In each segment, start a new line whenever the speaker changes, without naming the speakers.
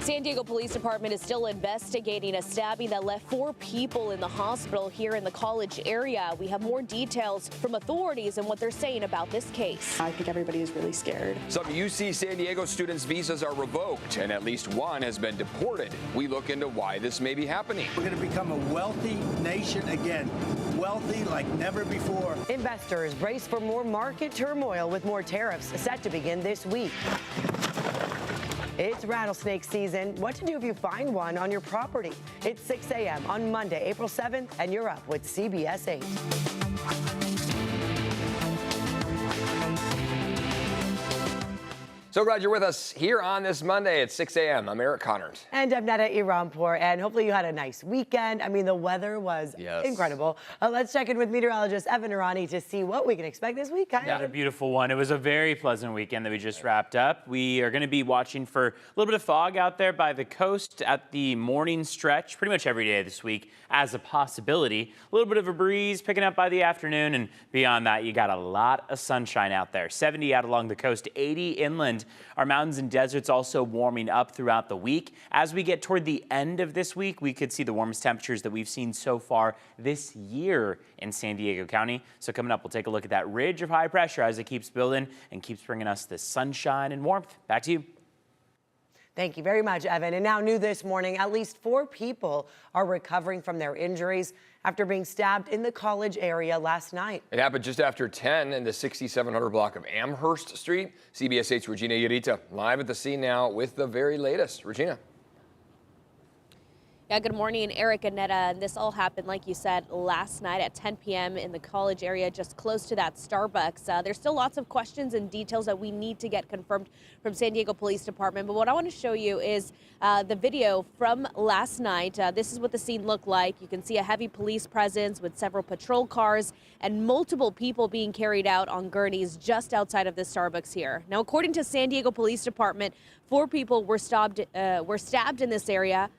San Diego Police Department is still investigating a stabbing that left 4 people in the hospital here in the College area. We have more details from authorities and what they're saying about this case.
I think everybody is really scared.
Some UC San Diego students' visas are revoked, and at least one has been deported. We look into why this may be happening.
We're going to become a wealthy nation again. Wealthy like never before.
Investors brace for more market turmoil with more tariffs set to begin this week. It's rattlesnake season. What to do if you find one on your property? It's 6 a.m. on Monday, April 7th, and you're up with CBS 8.
So glad you're with us here on this Monday at 6 a.m. I'm Eric Connors.
And I'm Netta Irampur, and hopefully you had a nice weekend. I mean, the weather was incredible. Let's check in with meteorologist Evan Irani to see what we can expect this week.
Another beautiful one. It was a very pleasant weekend that we just wrapped up. We are going to be watching for a little bit of fog out there by the coast at the morning stretch, pretty much every day this week as a possibility. A little bit of a breeze picking up by the afternoon, and beyond that, you got a lot of sunshine out there. 70 out along the coast, 80 inland. Our mountains and deserts also warming up throughout the week. As we get toward the end of this week, we could see the warmest temperatures that we've seen so far this year in San Diego County. So coming up, we'll take a look at that ridge of high pressure as it keeps building and keeps bringing us the sunshine and warmth. Back to you.
Thank you very much, Evan. And now new this morning, at least 4 people are recovering from their injuries after being stabbed in the College area last night.
It happened just after 10 in the 6700 block of Amherst Street. CBS 8's Regina Yarita live at the scene now with the very latest. Regina.
Yeah, good morning, Eric and Netta. And this all happened, like you said, last night at 10 p.m. in the College area, just close to that Starbucks. There's still lots of questions and details that we need to get confirmed from San Diego Police Department. But what I want to show you is the video from last night. This is what the scene looked like. You can see a heavy police presence with several patrol cars and multiple people being carried out on gurneys just outside of the Starbucks here. Now, according to San Diego Police Department, 4 people were stabbed in this area,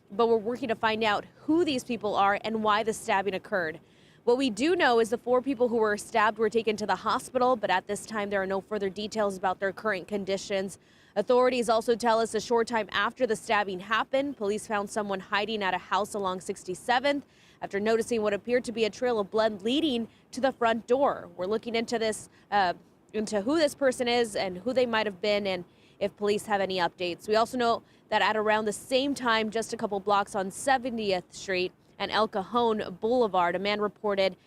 but we're working to find out who these people are and why the stabbing occurred. What we do know is the 4 people who were stabbed were taken to the hospital, but at this time there are no further details about their current conditions. Authorities also tell us a short time after the stabbing happened, police found someone hiding at a house along 67th after noticing what appeared to be a trail of blood leading to the front door. We're looking into this, into who this person is and who they might have been, and if police have any updates. We also know that at around the same time, just a couple blocks on 70th Street and El Cajon Boulevard, a man reported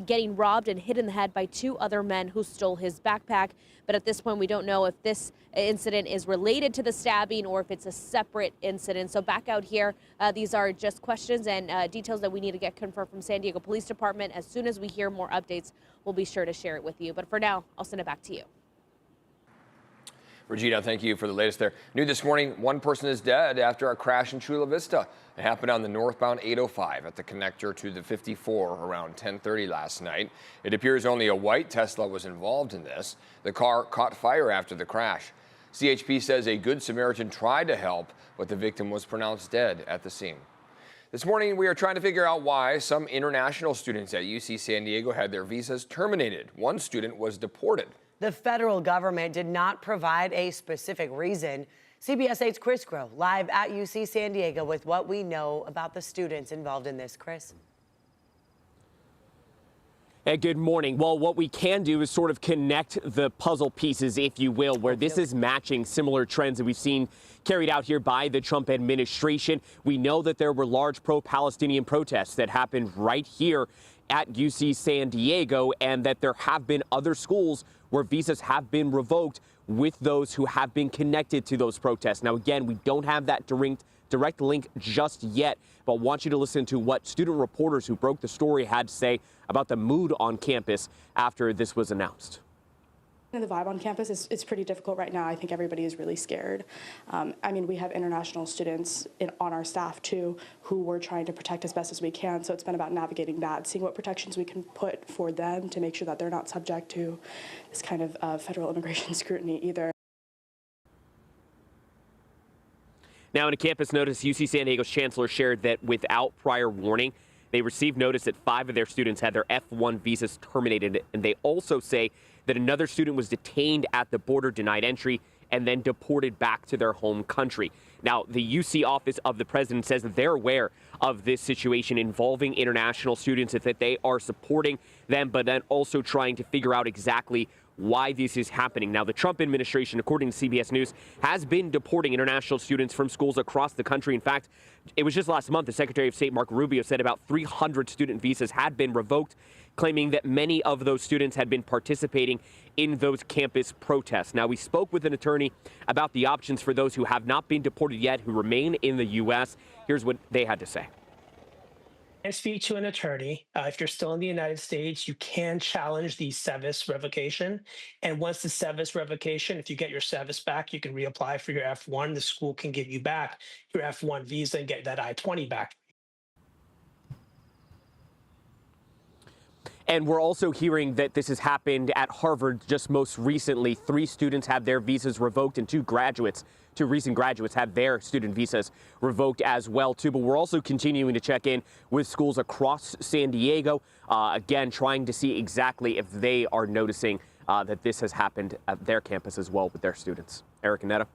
getting robbed and hit in the head by 2 other men who stole his backpack. But at this point, we don't know if this incident is related to the stabbing or if it's a separate incident. So back out here, these are just questions and details that we need to get confirmed from San Diego Police Department. As soon as we hear more updates, we'll be sure to share it with you. But for now, I'll send it back to you.
Regina, thank you for the latest there. New this morning, 1 person is dead after a crash in Chula Vista. It happened on the northbound 805 at the connector to the 54 around 10:30 last night. It appears only a white Tesla was involved in this. The car caught fire after the crash. CHP says a Good Samaritan tried to help, but the victim was pronounced dead at the scene. This morning, we are trying to figure out why some international students at UC San Diego had their visas terminated. One student was deported.
The federal government did not provide a specific reason. CBS 8's Chris Groh live at UC San Diego with what we know about the students involved in this. Chris.
Hey, good morning. Well, what we can do is sort of connect the puzzle pieces, if you will, where this is matching similar trends that we've seen carried out here by the Trump administration. We know that there were large pro-Palestinian protests that happened right here at UC San Diego, and that there have been other schools where visas have been revoked with those who have been connected to those protests. Now, again, we don't have that direct link just yet, but want you to listen to what student reporters who broke the story had to say about the mood on campus after this was announced.
The vibe on campus is pretty difficult right now. I think everybody is really scared. I mean, we have international students on our staff too who we're trying to protect as best as we can. So it's been about navigating that, seeing what protections we can put for them to make sure that they're not subject to this kind of federal immigration scrutiny either.
Now, in a campus notice, UC San Diego's chancellor shared that without prior warning, they received notice that 5 of their students had their F1 visas terminated, and they also say that another student was detained at the border, denied entry, and then deported back to their home country. Now, the UC office of the president says that they're aware of this situation involving international students, that they are supporting them, but then also trying to figure out exactly why this is happening. Now, the Trump administration, according to CBS News, has been deporting international students from schools across the country. In fact, it was just last month the Secretary of State Marco Rubio said about 300 student visas had been revoked, claiming that many of those students had been participating in those campus protests. Now, we spoke with an attorney about the options for those who have not been deported yet, who remain in the U.S. Here's what they had to say.
And speak to an attorney. If you're still in the United States, you can challenge the SEVIS revocation. And once the SEVIS revocation, if you get your SEVIS back, you can reapply for your F1. The school can give you back your F1 visa and get that I-20 back.
And we're also hearing that this has happened at Harvard just most recently. 3 students had their visas revoked, and 2 recent graduates had their student visas revoked as well, too. But we're also continuing to check in with schools across San Diego, again, trying to see exactly if they are noticing that this has happened at their campus as well with their students. Eric and Netta.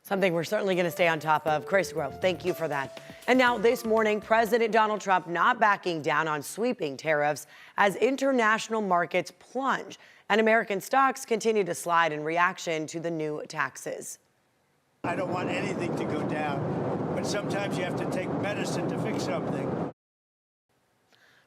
Something we're certainly going to stay on top of. Chris Grove, thank you for that. And now this morning, President Donald Trump not backing down on sweeping tariffs as international markets plunge and American stocks continue to slide in reaction to the new taxes.
I don't want anything to go down, but sometimes you have to take medicine to fix something.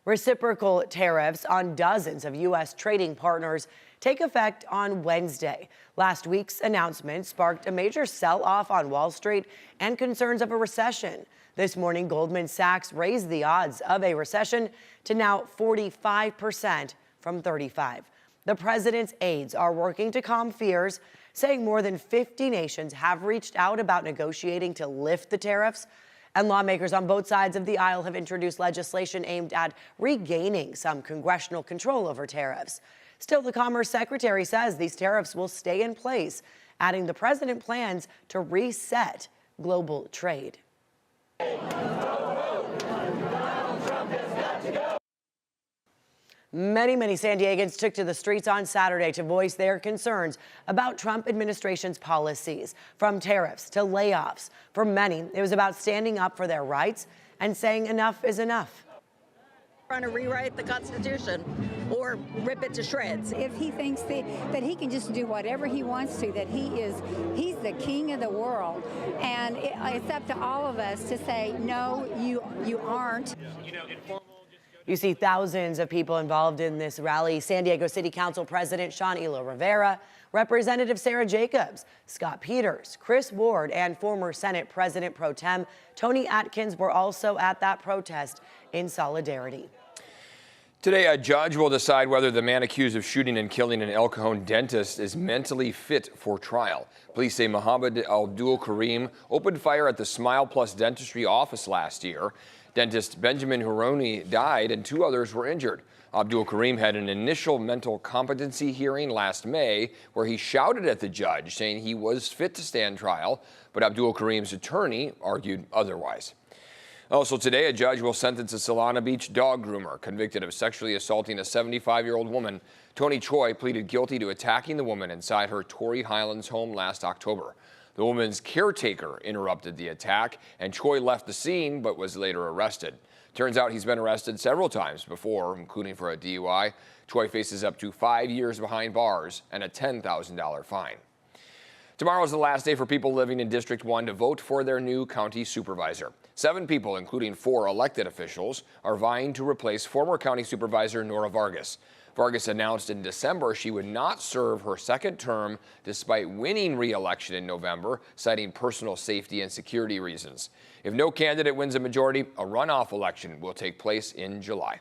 Reciprocal tariffs on dozens of U.S. trading partners take effect on Wednesday. Last week's announcement sparked a major sell-off on Wall Street and concerns of a recession. This morning, Goldman Sachs raised the odds of a recession to now 45% from 35%. The president's aides are working to calm fears, saying more than 50 nations have reached out about negotiating to lift the tariffs. And lawmakers on both sides of the aisle have introduced legislation aimed at regaining some congressional control over tariffs. Still, the Commerce Secretary says these tariffs will stay in place, adding the president plans to reset global trade. Many San Diegans took to the streets on Saturday to voice their concerns about Trump administration's policies, from tariffs to layoffs. For many, it was about standing up for their rights and saying enough is enough.
Trying to rewrite the Constitution or rip it to shreds.
If he thinks that he can just do whatever he wants to, that he's the king of the world, and it's up to all of us to say, no, you aren't.
You see thousands of people involved in this rally. San Diego City Council President Sean Elo Rivera, Representative Sarah Jacobs, Scott Peters, Chris Ward, and former Senate President Pro Tem Tony Atkins were also at that protest in solidarity.
Today, a judge will decide whether the man accused of shooting and killing an El Cajon dentist is mentally fit for trial. Police say Mohammed Abdul Karim opened fire at the Smile Plus Dentistry office last year. Dentist Benjamin Huroni died and 2 others were injured. Abdul Karim had an initial mental competency hearing last May where he shouted at the judge saying he was fit to stand trial, but Abdul Karim's attorney argued otherwise. Also today, a judge will sentence a Solana Beach dog groomer convicted of sexually assaulting a 75-year-old woman. Tony Choi pleaded guilty to attacking the woman inside her Torrey Highlands home last October. The woman's caretaker interrupted the attack, and Choi left the scene but was later arrested. Turns out he's been arrested several times before, including for a DUI. Choi faces up to 5 years behind bars and a $10,000 fine. Tomorrow is the last day for people living in District 1 to vote for their new county supervisor. 7 people, including 4 elected officials, are vying to replace former county supervisor Nora Vargas. Vargas announced in December she would not serve her second term despite winning re-election in November, citing personal safety and security reasons. If no candidate wins a majority, a runoff election will take place in July.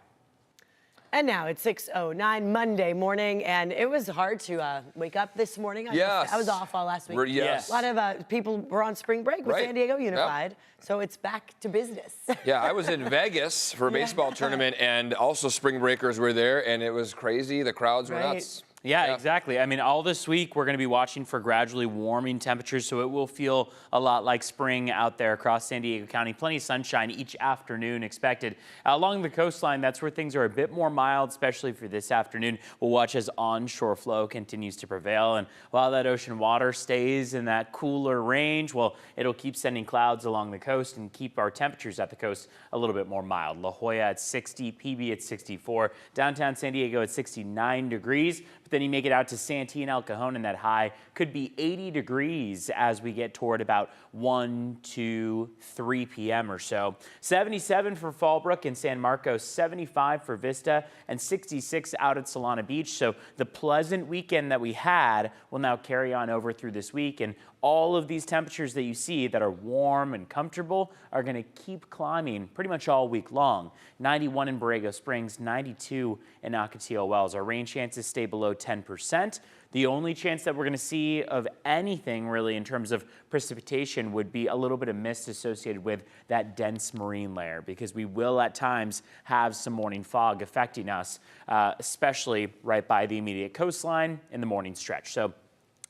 And now it's 6:09 Monday morning, and it was hard to wake up this morning. I was off all last week.
Yes.
A lot of people were on spring break with San Diego Unified, so it's back to business.
Yeah, I was in Vegas for a baseball tournament, and also spring breakers were there, and it was crazy. The crowds were nuts.
Yeah, exactly. I mean, all this week, we're going to be watching for gradually warming temperatures, so it will feel a lot like spring out there across San Diego County. Plenty of sunshine each afternoon expected. Along the coastline, that's where things are a bit more mild, especially for this afternoon. We'll watch as onshore flow continues to prevail, and while that ocean water stays in that cooler range, well, it'll keep sending clouds along the coast and keep our temperatures at the coast a little bit more mild. La Jolla at 60, PB at 64, downtown San Diego at 69 degrees. But then you make it out to Santee and El Cajon, and that high could be 80 degrees as we get toward about 1, 2, 3 p.m. or so. 77 for Fallbrook and San Marcos, 75 for Vista, and 66 out at Solana Beach. So the pleasant weekend that we had will now carry on over through this week, and all of these temperatures that you see that are warm and comfortable are going to keep climbing pretty much all week long. 91 in Borrego Springs, 92 in Ocotillo Wells. Our rain chances stay below 10%. The only chance that we're going to see of anything really in terms of precipitation would be a little bit of mist associated with that dense marine layer, because we will at times have some morning fog affecting us, especially right by the immediate coastline in the morning stretch. So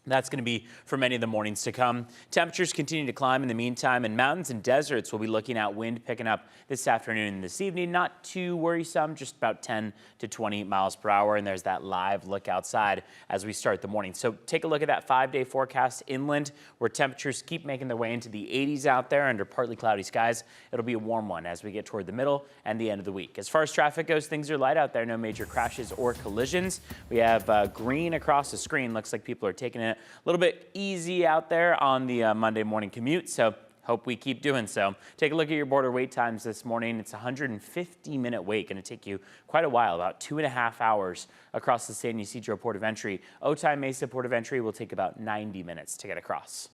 that's going to be for many of the mornings to come. Temperatures continue to climb in the meantime, and mountains and deserts will be looking at wind picking up this afternoon and this evening. Not too worrisome, just about 10 to 20 miles per hour. And there's that live look outside as we start the morning. So take a look at that 5-day forecast inland, where temperatures keep making their way into the 80s out there under partly cloudy skies. It'll be a warm one as we get toward the middle and the end of the week. As far as traffic goes, things are light out there. No major crashes or collisions. We have green across the screen. Looks like people are taking it a little bit easy out there on the Monday morning commute, so hope we keep doing so. Take a look at your border wait times this morning. It's a 150-minute wait, going to take you quite a while, about 2.5 hours across the San Ysidro Port of Entry. Otay Mesa Port of Entry will take about 90 minutes to get across.